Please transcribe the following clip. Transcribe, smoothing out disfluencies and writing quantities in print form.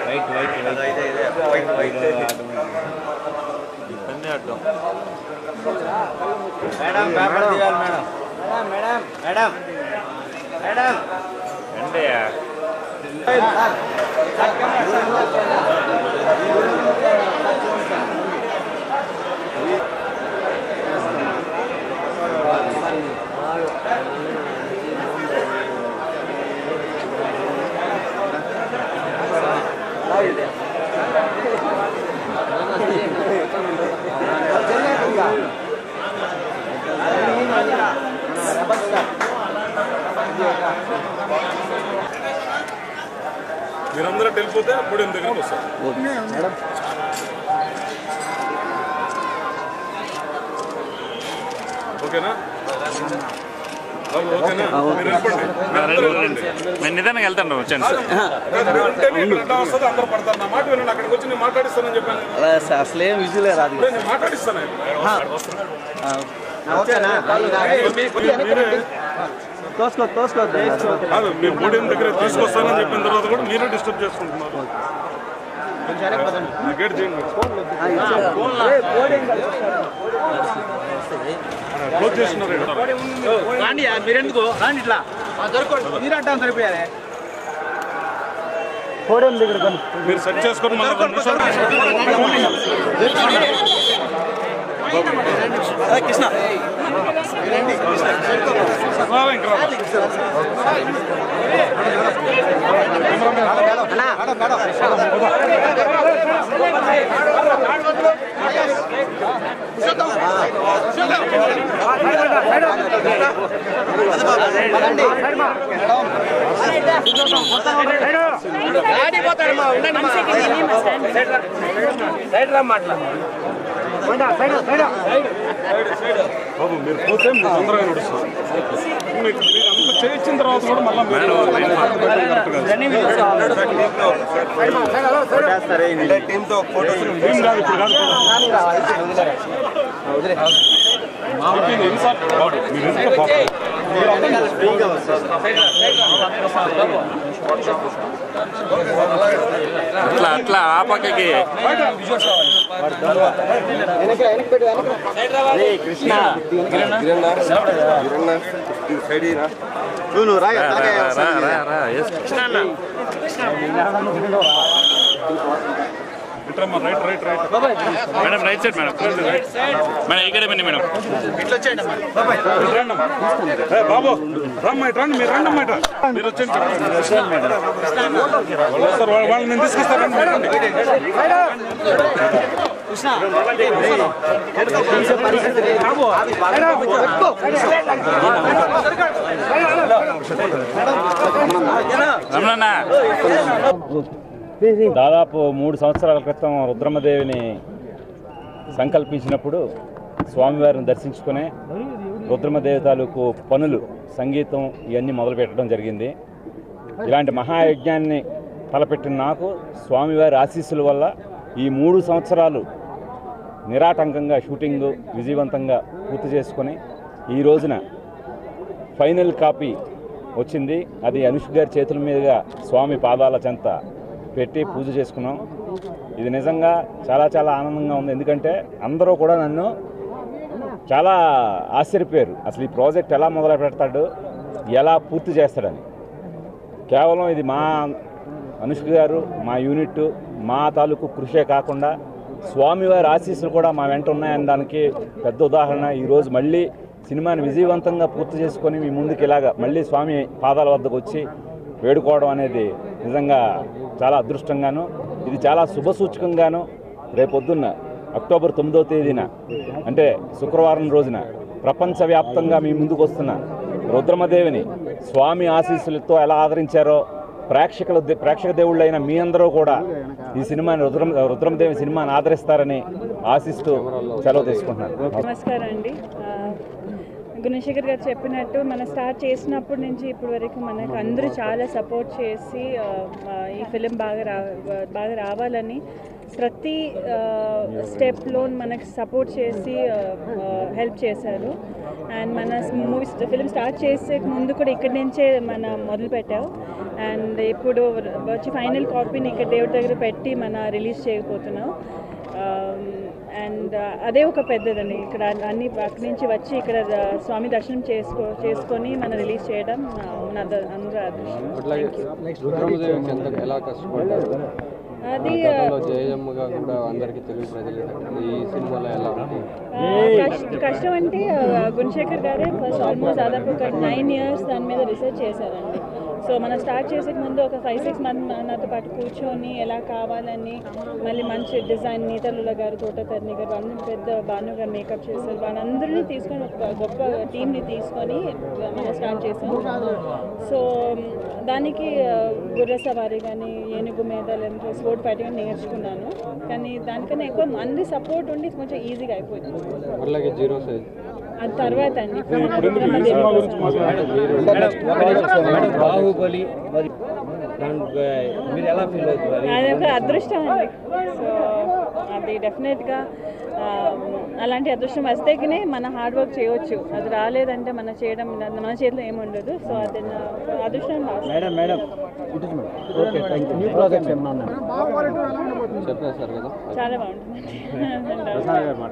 White white ఇవన్నీ అడ్డం madam paper తీయాలి మేడం మేడం మేడం అంటే మీరందరూ వెళ్ళిపోతే అప్పుడు దగ్గరికి వస్తారు ఓకేనా నేను నిదానంగా వెళ్తాను వచ్చాను వస్తుంది అందరూ పడతారు నా మాట వినండి అక్కడికి వచ్చి నేను మాట్లాడిస్తానని చెప్పాను అసలేం విజులే రాదు నేను మాట్లాడిస్తాను మీ పోడియం దగ్గర తీసుకొస్తానని చెప్పిన తర్వాత కూడా మీరే డిస్టర్బ్ చేసుకుంటున్నారు గేట్ చేయండి క్లోజ్ చేస్తున్నారు మీరెందుకు ఇట్లా మీరు అడ్డా సరిపోయారే మీరు సెట్ చేసుకొని కృష్ణ బాబు మీరు పోతే మీరు తొందరగా నడుస్తారు మీకు అంత చేయించిన తర్వాత కూడా అట్లా అట్లా ఆ పక్కకి Krishna madam right side madam madam ఇక్కడే బండి మేడం బాబు రమ్మ రండి మీరు రండి అన్నమాట మీరు వచ్చేయండి వాళ్ళని నేను తీసుకొస్తాను దాదాపు 3 సంవత్సరాల క్రితం రుద్రమదేవిని సంకల్పించినప్పుడు స్వామివారిని దర్శించుకునే రుద్రమదేవి తాలూకు పనులు సంగీతం ఇవన్నీ మొదలుపెట్టడం జరిగింది. ఇలాంటి మహాయజ్ఞాన్ని తలపెట్టిన నాకు స్వామివారి ఆశీస్సుల వల్ల ఈ 3 సంవత్సరాలు నిరాటంకంగా షూటింగ్ విజయవంతంగా పూర్తి చేసుకొని ఈ రోజున ఫైనల్ కాపీ వచ్చింది. అది అనుష్ గారి చేతుల మీదుగా స్వామి పాదాల చెంత పెట్టి పూజ చేసుకున్నాం. ఇది నిజంగా చాలా చాలా ఆనందంగా ఉంది. ఎందుకంటే అందరూ కూడా నన్ను చాలా ఆశ్చర్యపోయారు, అసలు ఈ ప్రాజెక్ట్ ఎలా మొదలు పెడతాడు, ఎలా పూర్తి చేస్తాడని. కేవలం ఇది మా అనుష్ గారు, మా యూనిట్, మా తాలూకు కృషే కాకుండా స్వామివారి ఆశీస్సులు కూడా మా వెంట ఉన్నాయనడానికి పెద్ద ఉదాహరణ. ఈరోజు మళ్ళీ సినిమాని విజయవంతంగా పూర్తి చేసుకొని మీ ముందుకు ఇలాగా మళ్ళీ స్వామి పాదాల వద్దకు వచ్చి వేడుకోవడం అనేది నిజంగా చాలా అదృష్టంగాను, ఇది చాలా శుభసూచకంగాను రేపొద్దున్న అక్టోబర్ 9వ తేదీన అంటే శుక్రవారం రోజున ప్రపంచవ్యాప్తంగా మీ ముందుకు వస్తున్న రుద్రమదేవిని స్వామి ఆశీస్సులతో ఎలా ఆదరించారో ప్రేక్షక దేవుళ్ళైన మీ అందరూ కూడా ఈ సినిమాని రుద్రమదేవి సినిమాని ఆదరిస్తారని ఆశిస్తూ సెలవు తీసుకుంటున్నాను. నమస్కారం అండి. గుణశేఖర్ గారు చెప్పినట్టు మనం స్టార్ట్ చేసినప్పటి నుంచి ఇప్పటి వరకు మనకు అందరూ చాలా సపోర్ట్ చేసి ఈ ఫిలిం బాగా రావాలని ప్రతి స్టెప్లో మనకు సపోర్ట్ చేసి హెల్ప్ చేశారు. అండ్ మన ఫిలిం స్టార్ట్ చేసే ముందు కూడా ఇక్కడి నుంచే మనం మొదలుపెట్టాం. అండ్ ఇప్పుడు వచ్చి ఫైనల్ కాపీని ఇక్కడ దేవుడి దగ్గర పెట్టి మన రిలీజ్ చేయకపోతున్నాం. అండ్ అదే ఒక పెద్దదండి, ఇక్కడ అన్ని అక్కడి నుంచి వచ్చి ఇక్కడ స్వామి దర్శనం చేసుకొని మనం రిలీజ్ చేయడం మన అందరూ అదృష్టం. ఎలా కష్టపడ్డారు? అది జయమ్మగా కూడా అందరికీ తెలుగు ప్రజలు ఈ సినిమాలో ఎలా కష్టం అంటే గుణశేఖర్ గారే ఫస్ట్ ఆల్మోస్ట్ దాదాపు ఒక 9 years దాని మీద రీసెర్చ్ చేశారండి. సో మనం స్టార్ట్ చేసే ముందు ఒక 5-6 months నాతో పాటు కూర్చొని ఎలా కావాలని మళ్ళీ మంచి డిజైన్ నీతలుల గారు, తోటతర్ని గారు, అందరూ పెద్ద భాను గారు మేకప్ చేశారు. వాళ్ళందరినీ తీసుకొని ఒక గొప్ప టీంని తీసుకొని మనం స్టార్ట్ చేసాం. సో దానికి గుర్ర సవారీ కానీ, ఏనుగు మీద స్పోర్ట్ ఫైటింగ్ నేర్చుకున్నాను. కానీ దానికన్నా ఎక్కువ మంది సపోర్ట్ ఉండి కొంచెం ఈజీగా అయిపోయింది. అలాగే జీరో సైజ్ అది తర్వాత అండి బాహుబలి మీరు ఎలా ఫీల్ అవుతున్నారు? అది ఒక అదృష్టం అండి. సో అది డెఫినెట్గా అలాంటి అదృష్టం వస్తేనే మన హార్డ్ వర్క్ చేయవచ్చు. అది రాలేదంటే మన చేయడం మన చేతిలో ఏముండదు. సో అది అదృష్టం. Madam okay, thank you. New projects ఏమన్నా చెప్పేశారు కదా, చాలా బాగుంటుంది.